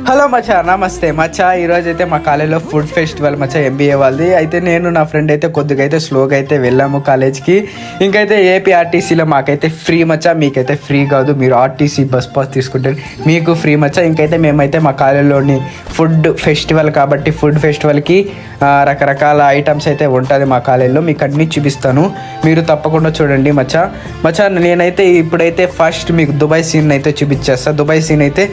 Hello మచ్చా, నమస్తే మచ్చా. ఈరోజు అయితే మా కాలేజీలో ఫుడ్ ఫెస్టివల్ మచ్చా, ఎంబీఏ వాళ్ళది. అయితే నేను నా ఫ్రెండ్ అయితే కొద్దిగా అయితే స్లోగా అయితే వెళ్ళాము కాలేజ్కి. ఇంకైతే ఏపీఆర్టీసీలో మాకైతే ఫ్రీ మచ్చా, మీకైతే ఫ్రీ కాదు. మీరు ఆర్టీసీ బస్ పాస్ తీసుకుంటే మీకు ఫ్రీ మచ్చా. ఇంకైతే మేమైతే మా కాలేజీలోని ఫుడ్ ఫెస్టివల్ కాబట్టి ఫుడ్ ఫెస్టివల్కి రకరకాల ఐటమ్స్ అయితే ఉంటుంది మా కాలేజీలో. మీకు అన్నీ చూపిస్తాను, మీరు తప్పకుండా చూడండి మచ్చా. మచ్చా నేనైతే ఇప్పుడైతే ఫస్ట్ మీకు దుబాయ్ సీన్ అయితే చూపించేస్తాను. దుబాయ్ సీన్ అయితే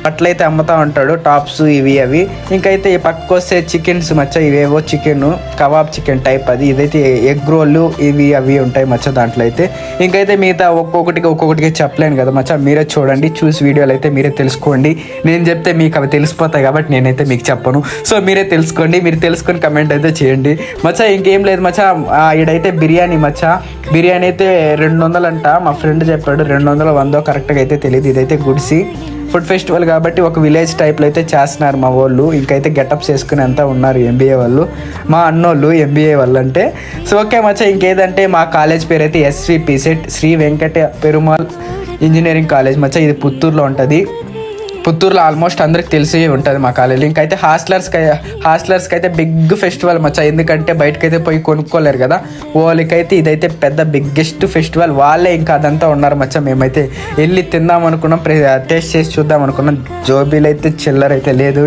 అట్లయితే అమ్ముతా ఉంటాడు, టాప్స్ ఇవి అవి. ఇంకైతే ఈ పక్కకు వస్తే చికెన్స్ మచ్చా, ఇవేవో చికెన్ కబాబ్ చికెన్ టైప్ అది. ఇదైతే ఎగ్ రోళ్ళు ఇవి అవి ఉంటాయి మచ్చా దాంట్లో అయితే. ఇంకైతే మిగతా ఒక్కొక్కటిగా చెప్పలేను కదా మచ్చా, మీరే చూడండి, చూసి వీడియోలు అయితే మీరే తెలుసుకోండి. నేను చెప్తే మీకు అవి తెలిసిపోతాయి కాబట్టి నేనైతే మీకు చెప్పను. సో మీరే తెలుసుకోండి, మీరు తెలుసుకొని కమెంట్ అయితే చేయండి మచ్చా. ఇంకేం లేదు మచ్చా, ఇడైతే బిర్యానీ మచ్చా. బిర్యానీ అయితే 200 అంట, మా ఫ్రెండ్ చెప్పాడు. 200 100 కరెక్ట్గా అయితే తెలియదు. ఇదైతే గుడిసి ఫుడ్ ఫెస్టివల్ కాబట్టి ఒక విలేజ్ టైప్లో అయితే చేస్తున్నారు మా వాళ్ళు. ఇంకైతే గెటప్స్ వేసుకుని అంతా ఉన్నారు ఎంబీఏ వాళ్ళు, మా అన్నోళ్ళు ఎంబీఏ వాళ్ళు అంటే. సో ఓకే మచ్చా, ఇంకేదంటే మా కాలేజ్ పేరు అయితే SVP CET Sri Venkata Perumal engineering college మచ్చా. ఇది పుత్తూరులో ఉంటుంది. పుత్తూరులో ఆల్మోస్ట్ అందరికి తెలిసి ఉంటుంది మా కాలేజీలో. ఇంకైతే హాస్టలర్స్కి అయితే బిగ్ ఫెస్టివల్ మచ్చా, ఎందుకంటే బయటకైతే పోయి కొనుక్కోలేరు కదా. వాళ్ళకైతే ఇదైతే పెద్ద బిగ్గెస్ట్ ఫెస్టివల్. వాళ్ళే ఇంకా అదంతా ఉన్నారు మచ్చా. మేమైతే వెళ్ళి తిందాం అనుకున్నాం, టేస్ట్ చేసి చూద్దాం అనుకున్నాం. జోబీలు అయితే చిల్లర అయితే లేదు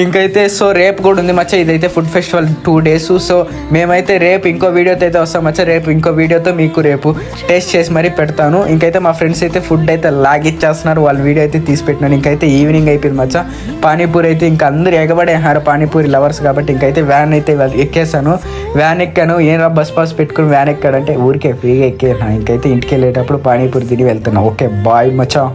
ఇంకైతే. సో రేపు కూడా ఉంది మచ్చా, ఇదైతే ఫుడ్ ఫెస్టివల్ 2 days. సో మేమైతే రేపు ఇంకో వీడియోతో అయితే వస్తాం మచ్చా. రేపు ఇంకో వీడియోతో మీకు రేపు టేస్ట్ చేసి మరీ పెడతాను. ఇంకైతే మా ఫ్రెండ్స్ అయితే ఫుడ్ అయితే లాగిచ్చేస్తున్నారు, వాళ్ళ వీడియో అయితే తీసి పెట్టినాను. ఇంకైతే ఈవినింగ్ అయిపోయింది మచ్చా. పానీపూరి అయితే ఇంకా అందరూ ఎగబడేహారు పానీపూరి లవర్స్ కాబట్టి. ఇంకైతే వ్యాన్ అయితే ఎక్కేసాను, వ్యాన్ ఎక్కాను. ఏనా బస్ పాస్ పెట్టుకుని వ్యాన్ ఎక్కాడంటే ఊరికే ఫ్రీగా ఎక్కేనా. ఇంకైతే ఇంటికి వెళ్ళేటప్పుడు పానీపూరి తిని వెళ్తున్నా. ఓకే బాయ్ మచ్చా.